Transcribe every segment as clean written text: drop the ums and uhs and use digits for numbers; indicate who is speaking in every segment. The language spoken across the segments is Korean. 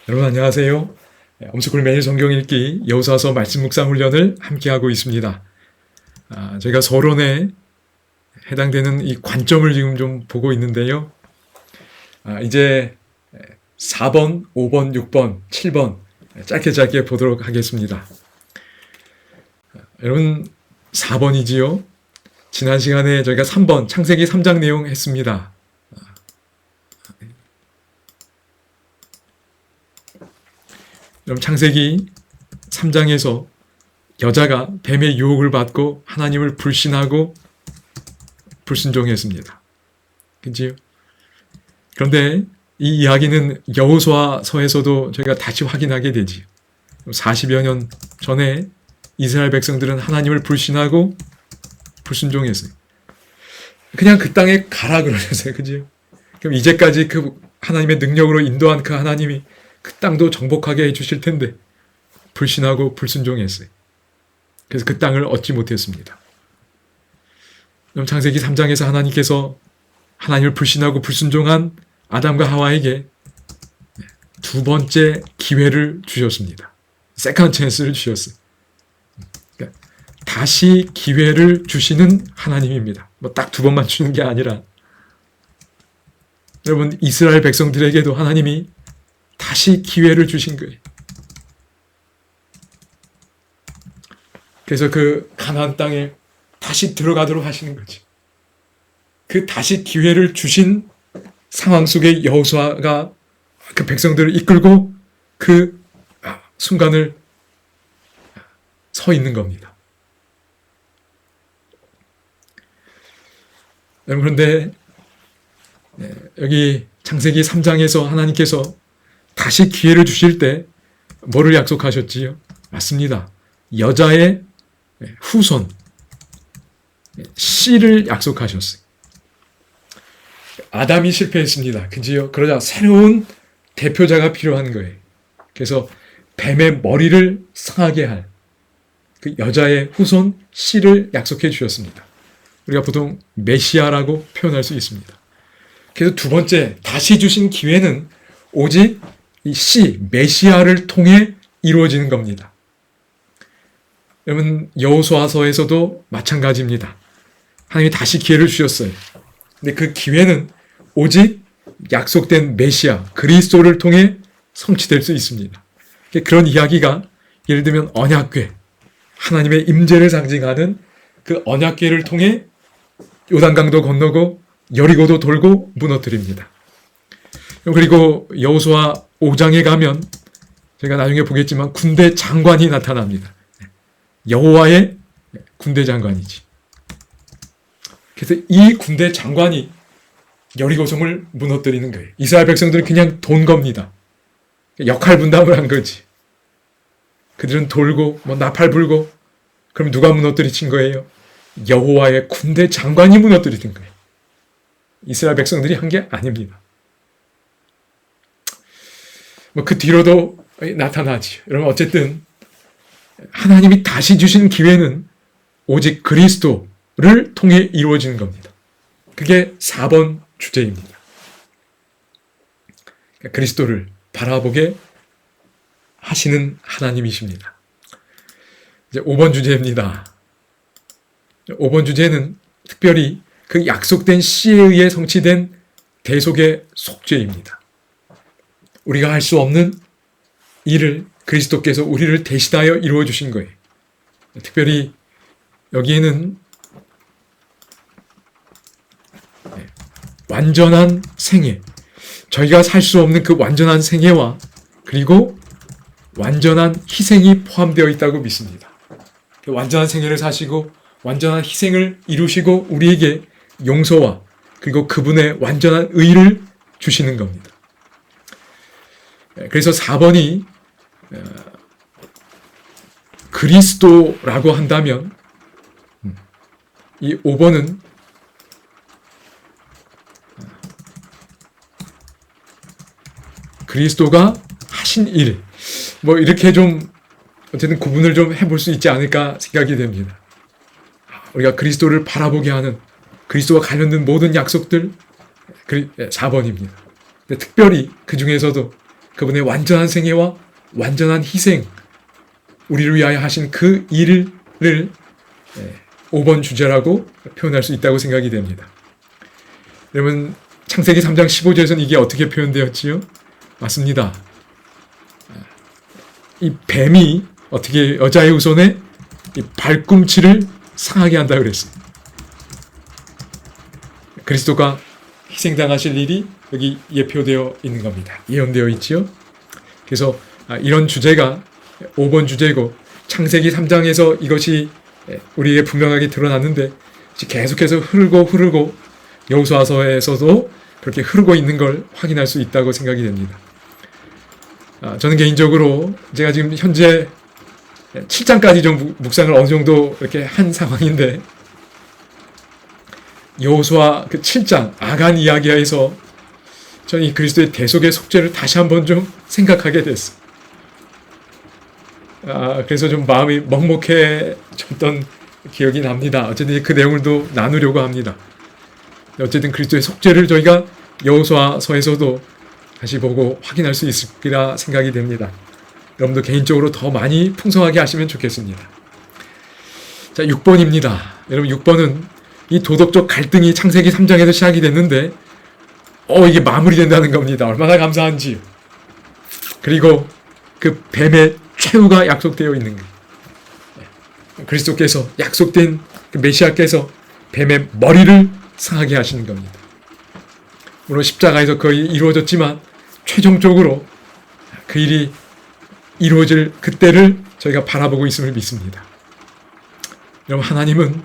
Speaker 1: 여러분 안녕하세요. 엄스쿨 매일 성경 읽기 여호수아서 말씀 묵상 훈련을 함께하고 있습니다. 제가 서론에 해당되는 이 관점을 지금 좀 보고 있는데요. 이제 4번, 5번, 6번, 7번 짧게 보도록 하겠습니다. 여러분 4번이지요. 지난 시간에 저희가 3번 창세기 3장 내용 했습니다. 여러분 창세기 3장에서 여자가 뱀의 유혹을 받고 하나님을 불신하고 불순종했습니다. 그지요? 그런데 이 이야기는 여호수아서에서도 저희가 다시 확인하게 되지요. 40여 년 전에 이스라엘 백성들은 하나님을 불신하고 불순종했어요. 그냥 그 땅에 가라 그러셨어요. 그지요? 그럼 이제까지 그 하나님의 능력으로 인도한 그 하나님이 그 땅도 정복하게 해주실 텐데 불신하고 불순종했어요. 그래서 그 땅을 얻지 못했습니다. 그럼 창세기 3장에서 하나님께서 하나님을 불신하고 불순종한 아담과 하와에게 두 번째 기회를 주셨습니다. 세컨드 찬스를 주셨어요. 그러니까 다시 기회를 주시는 하나님입니다. 뭐 딱 두 번만 주는 게 아니라 여러분 이스라엘 백성들에게도 하나님이 다시 기회를 주신 거예요. 그래서 그 가나안 땅에 다시 들어가도록 하시는 거지. 그 다시 기회를 주신 상황 속에 여호수아가 그 백성들을 이끌고 그 순간을 서 있는 겁니다. 그런데 여기 창세기 3장에서 하나님께서 다시 기회를 주실 때 뭐를 약속하셨지요? 맞습니다. 여자의 후손, 씨를 약속하셨어요. 아담이 실패했습니다. 그지요? 그러자 새로운 대표자가 필요한 거예요. 그래서 뱀의 머리를 상하게 할 그 여자의 후손 씨를 약속해 주셨습니다. 우리가 보통 메시아라고 표현할 수 있습니다. 그래서 두 번째 다시 주신 기회는 오직 이 씨, 메시아를 통해 이루어지는 겁니다. 여러분 여호수아서에서도 마찬가지입니다. 하나님이 다시 기회를 주셨어요. 근데 그 기회는 오직 약속된 메시아, 그리스도를 통해 성취될 수 있습니다. 그런 이야기가 예를 들면 언약궤, 하나님의 임재를 상징하는 그 언약궤를 통해 요단강도 건너고 여리고도 돌고 무너뜨립니다. 그리고 여호수아 5장에 가면 제가 나중에 보겠지만 군대 장관이 나타납니다. 여호와의 군대 장관이지. 그래서 이 군대 장관이 여리고성을 무너뜨리는 거예요. 이스라엘 백성들은 그냥 돈 겁니다. 역할 분담을 한 거지. 그들은 돌고 나팔 불고 그럼 누가 무너뜨리친 거예요? 여호와의 군대 장관이 무너뜨리는 거예요. 이스라엘 백성들이 한 게 아닙니다. 그 뒤로도 나타나지. 여러분 어쨌든 하나님이 다시 주신 기회는 오직 그리스도를 통해 이루어지는 겁니다. 그게 4번 주제입니다. 그리스도를 바라보게 하시는 하나님이십니다. 이제 5번 주제입니다. 5번 주제는 특별히 그 약속된 씨에 의해 성취된 대속의 속죄입니다. 우리가 할 수 없는 일을 그리스도께서 우리를 대신하여 이루어 주신 거예요. 특별히 여기에는 완전한 생애, 저희가 살 수 없는 그 완전한 생애와 그리고 완전한 희생이 포함되어 있다고 믿습니다. 완전한 생애를 사시고 완전한 희생을 이루시고 우리에게 용서와 그리고 그분의 완전한 의를 주시는 겁니다. 그래서 4번이 그리스도라고 한다면 이 5번은 그리스도가 하신 일, 이렇게 좀 어쨌든 구분을 좀 해볼 수 있지 않을까 생각이 됩니다. 우리가 그리스도를 바라보게 하는 그리스도와 관련된 모든 약속들 4번입니다. 특별히 그 중에서도 그분의 완전한 생애와 완전한 희생, 우리를 위하여 하신 그 일을 5번 주제라고 표현할 수 있다고 생각이 됩니다. 여러분, 창세기 3장 15절에서는 이게 어떻게 표현되었지요? 맞습니다. 이 뱀이 어떻게 여자의 후손에 이 발꿈치를 상하게 한다 그랬어요. 그리스도가 희생당하실 일이 여기 예표되어 있는 겁니다. 예언되어 있지요. 그래서 이런 주제가 5번 주제고 창세기 3장에서 이것이 우리에게 분명하게 드러났는데 계속해서 흐르고 여호수아서에서도 그렇게 흐르고 있는 걸 확인할 수 있다고 생각이 됩니다. 저는 개인적으로 제가 지금 현재 7장까지 좀 묵상을 어느 정도 이렇게 한 상황인데 여호수아 그 7장 아간 이야기에서 저는 이 그리스도의 대속의 속죄를 다시 한번 좀 생각하게 됐어요. 그래서 좀 마음이 먹먹해졌던 기억이 납니다. 어쨌든 그 내용을 또 나누려고 합니다. 어쨌든 그리스도의 속죄를 저희가 여호수아서에서도 다시 보고 확인할 수 있을 거라 생각이 됩니다. 여러분도 개인적으로 더 많이 풍성하게 하시면 좋겠습니다. 자, 6번입니다. 여러분 6번은 이 도덕적 갈등이 창세기 3장에서 시작이 됐는데 이게 마무리된다는 겁니다. 얼마나 감사한지. 그리고 그 뱀의 최후가 약속되어 있는 거예요. 그리스도께서 약속된 그 메시아께서 뱀의 머리를 상하게 하시는 겁니다. 물론 십자가에서 거의 이루어졌지만 최종적으로 그 일이 이루어질 그때를 저희가 바라보고 있음을 믿습니다. 여러분, 하나님은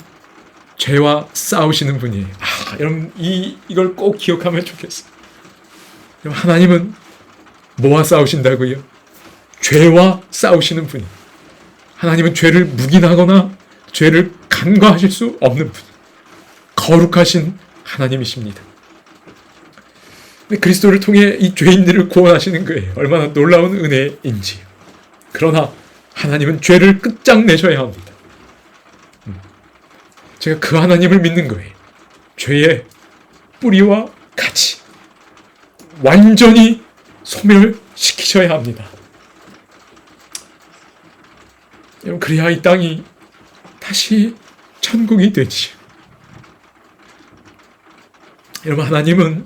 Speaker 1: 죄와 싸우시는 분이에요. 여러분 이걸 꼭 기억하면 좋겠어요. 여러분, 하나님은 뭐와 싸우신다고요? 죄와 싸우시는 분이에요. 하나님은 죄를 묵인하거나 죄를 간과하실 수 없는 분, 거룩하신 하나님이십니다. 근데 그리스도를 통해 이 죄인들을 구원하시는 거예요. 얼마나 놀라운 은혜인지요. 그러나 하나님은 죄를 끝장내셔야 합니다. 제가 그 하나님을 믿는 거예요. 죄의 뿌리와 같이 완전히 소멸시키셔야 합니다. 여러분, 그래야 이 땅이 다시 천국이 되지. 여러분, 하나님은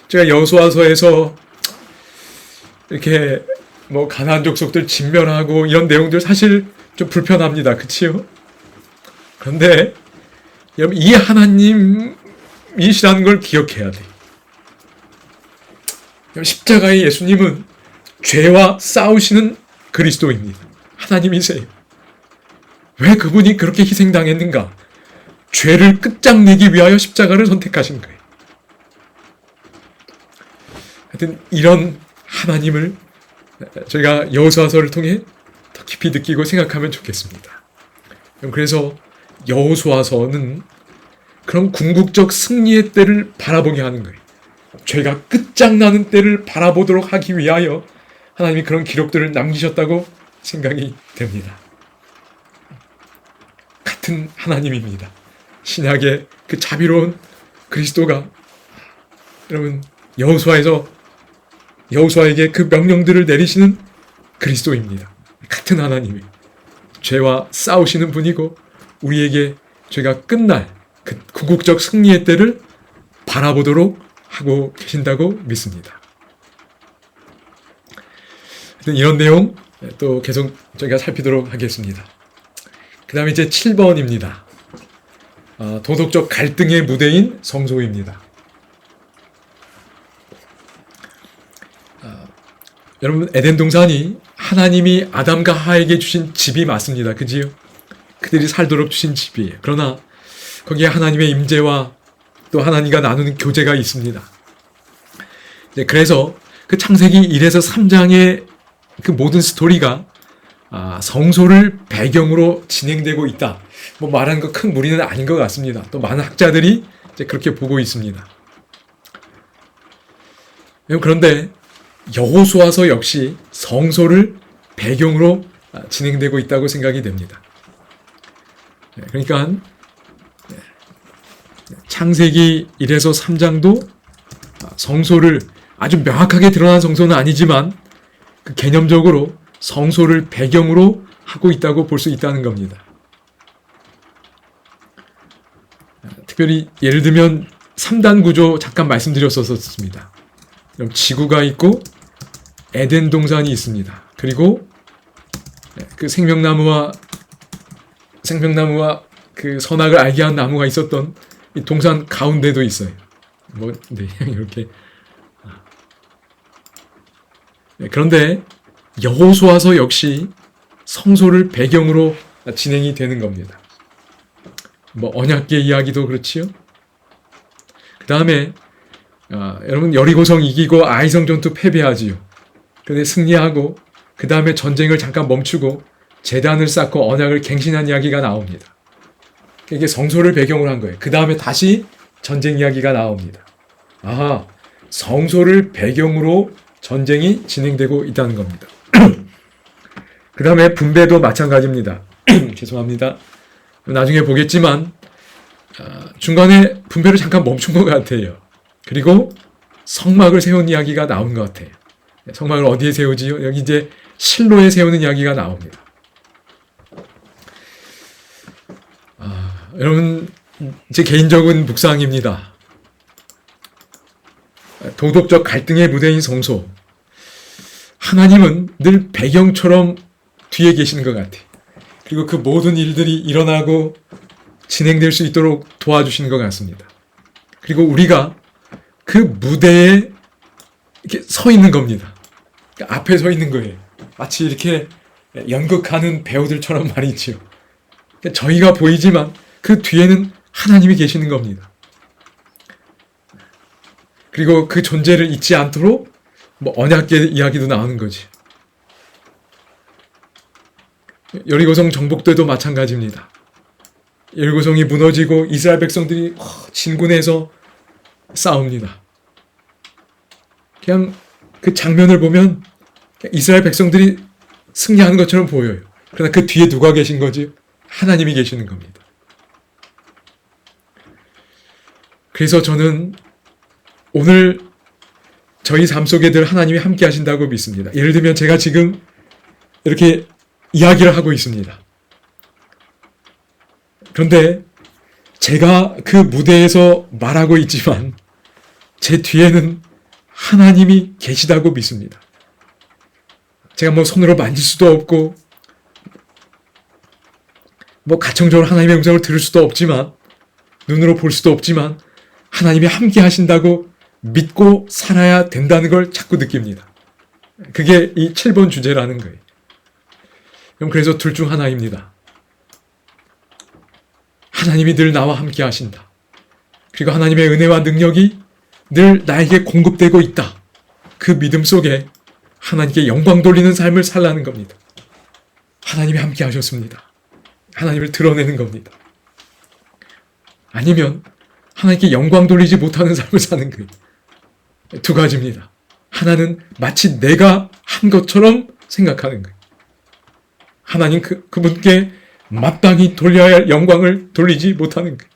Speaker 1: 제가 여호수아서에서 이렇게 가나안 족속들 진멸하고 이런 내용들 사실 좀 불편합니다. 그치요? 그런데 여러분, 이 하나님이시라는 걸 기억해야 돼요. 십자가의 예수님은 죄와 싸우시는 그리스도입니다. 하나님이세요. 왜 그분이 그렇게 희생당했는가? 죄를 끝장내기 위하여 십자가를 선택하신 거예요. 하여튼 이런 하나님을 저희가 여호수아서를 통해 더 깊이 느끼고 생각하면 좋겠습니다. 그래서 여호수아서는 그런 궁극적 승리의 때를 바라보게 하는 거예요. 죄가 끝장나는 때를 바라보도록 하기 위하여 하나님이 그런 기록들을 남기셨다고 생각이 됩니다. 같은 하나님입니다. 신약의 그 자비로운 그리스도가 여러분 여호수아에게 그 명령들을 내리시는 그리스도입니다. 같은 하나님이 죄와 싸우시는 분이고 우리에게 죄가 끝날 그 궁극적 승리의 때를 바라보도록 하고 계신다고 믿습니다. 이런 내용 또 계속 저희가 살피도록 하겠습니다. 그 다음에 이제 7번입니다. 도덕적 갈등의 무대인 성소입니다. 여러분, 에덴 동산이 하나님이 아담과 하와에게 주신 집이 맞습니다. 그지요? 그들이 살도록 주신 집이에요. 그러나 거기에 하나님의 임재와 또 하나님과 나누는 교제가 있습니다. 그래서 그 창세기 1에서 3장의 그 모든 스토리가 성소를 배경으로 진행되고 있다. 말하는 거 큰 무리는 아닌 것 같습니다. 또 많은 학자들이 이제 그렇게 보고 있습니다. 그런데 여호수아서 역시 성소를 배경으로 진행되고 있다고 생각이 됩니다. 그러니까 창세기 1에서 3장도 성소를 아주 명확하게 드러난 성소는 아니지만 그 개념적으로 성소를 배경으로 하고 있다고 볼 수 있다는 겁니다. 특별히 예를 들면 3단 구조 잠깐 말씀드렸었습니다. 그럼 지구가 있고 에덴 동산이 있습니다. 그리고 그 생명나무와 그 선악을 알게 한 나무가 있었던 이 동산 가운데도 있어요. 네, 이렇게. 그런데 여호수아서 역시 성소를 배경으로 진행이 되는 겁니다. 언약궤 이야기도 그렇지요. 그 다음에 여러분 여리고성 이기고 아이성 전투 패배하지요. 그런데 승리하고 그 다음에 전쟁을 잠깐 멈추고 제단을 쌓고 언약을 갱신한 이야기가 나옵니다. 이게 성소를 배경으로 한 거예요. 그 다음에 다시 전쟁 이야기가 나옵니다. 아하, 성소를 배경으로 전쟁이 진행되고 있다는 겁니다. 그 다음에 분배도 마찬가지입니다. 죄송합니다. 나중에 보겠지만 중간에 분배를 잠깐 멈춘 것 같아요. 그리고 성막을 세운 이야기가 나온 것 같아요. 성막을 어디에 세우지요? 여기 이제 실로에 세우는 이야기가 나옵니다. 여러분, 제 개인적인 묵상입니다. 도덕적 갈등의 무대인 성소. 하나님은 늘 배경처럼 뒤에 계시는 것 같아요. 그리고 그 모든 일들이 일어나고 진행될 수 있도록 도와주시는 것 같습니다. 그리고 우리가 그 무대에 이렇게 서 있는 겁니다. 그러니까 앞에 서 있는 거예요. 마치 이렇게 연극하는 배우들처럼 말이지요. 그러니까 저희가 보이지만 그 뒤에는 하나님이 계시는 겁니다. 그리고 그 존재를 잊지 않도록 언약궤 이야기도 나오는 거지. 여리고성 정복때도 마찬가지입니다. 여리고성이 무너지고 이스라엘 백성들이 진군해서 싸웁니다. 그냥 그 장면을 보면 이스라엘 백성들이 승리하는 것처럼 보여요. 그러나 그 뒤에 누가 계신 거지? 하나님이 계시는 겁니다. 그래서 저는 오늘 저희 삶 속에 늘 하나님이 함께 하신다고 믿습니다. 예를 들면 제가 지금 이렇게 이야기를 하고 있습니다. 그런데 제가 그 무대에서 말하고 있지만 제 뒤에는 하나님이 계시다고 믿습니다. 제가 손으로 만질 수도 없고 가청적으로 하나님의 음성을 들을 수도 없지만 눈으로 볼 수도 없지만 하나님이 함께 하신다고 믿고 살아야 된다는 걸 자꾸 느낍니다. 그게 이 7번 주제라는 거예요. 그래서 둘 중 하나입니다. 하나님이 늘 나와 함께 하신다. 그리고 하나님의 은혜와 능력이 늘 나에게 공급되고 있다. 그 믿음 속에 하나님께 영광 돌리는 삶을 살라는 겁니다. 하나님이 함께 하셨습니다. 하나님을 드러내는 겁니다. 아니면 하나님께 영광 돌리지 못하는 삶을 사는 거예요. 두 가지입니다. 하나는 마치 내가 한 것처럼 생각하는 거예요. 하나님 그분께 마땅히 돌려야 할 영광을 돌리지 못하는 거예요.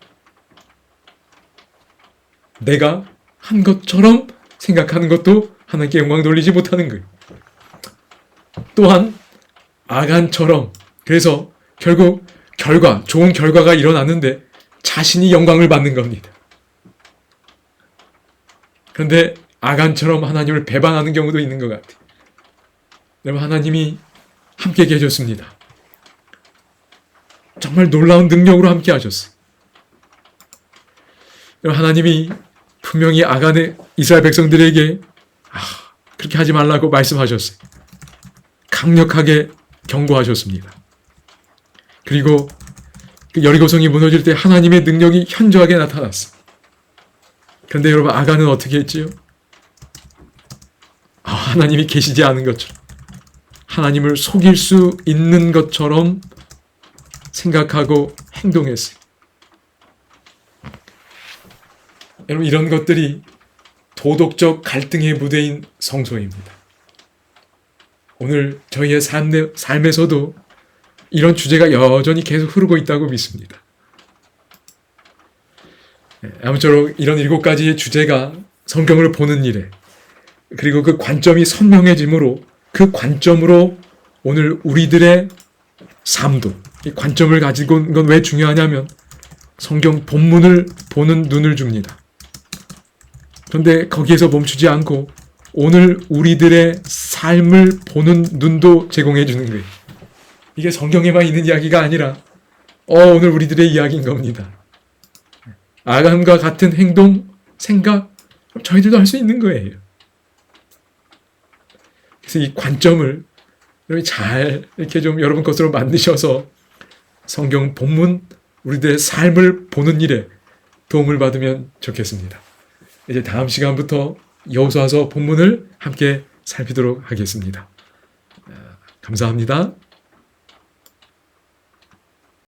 Speaker 1: 내가 한 것처럼 생각하는 것도 하나님께 영광 돌리지 못하는 거예요. 또한 아간처럼, 그래서 결국 좋은 결과가 일어났는데 자신이 영광을 받는 겁니다. 그런데 아간처럼 하나님을 배반하는 경우도 있는 것 같아요. 여러분, 하나님이 함께 계셨습니다. 정말 놀라운 능력으로 함께 하셨어요. 여러분, 하나님이 분명히 아간의 이스라엘 백성들에게 그렇게 하지 말라고 말씀하셨어요. 강력하게 경고하셨습니다. 그리고 그 여리고성이 무너질 때 하나님의 능력이 현저하게 나타났어요. 그런데 여러분, 아간은 어떻게 했지요? 하나님이 계시지 않은 것처럼, 하나님을 속일 수 있는 것처럼 생각하고 행동했어요. 여러분, 이런 것들이 도덕적 갈등의 무대인 성소입니다. 오늘 저희의 삶에서도 이런 주제가 여전히 계속 흐르고 있다고 믿습니다. 아무쪼록 이런 7가지의 주제가 성경을 보는 일에, 그리고 그 관점이 선명해지므로 그 관점으로 오늘 우리들의 삶도, 이 관점을 가지고 있는 건 왜 중요하냐면 성경 본문을 보는 눈을 줍니다. 그런데 거기에서 멈추지 않고 오늘 우리들의 삶을 보는 눈도 제공해 주는 거예요. 이게 성경에만 있는 이야기가 아니라 오늘 우리들의 이야기인 겁니다. 아담과 같은 행동, 생각 저희들도 할 수 있는 거예요. 그래서 이 관점을 잘 이렇게 좀 여러분 것으로 만드셔서 성경 본문, 우리들의 삶을 보는 일에 도움을 받으면 좋겠습니다. 이제 다음 시간부터 여호수아서 본문을 함께 살피도록 하겠습니다. 감사합니다.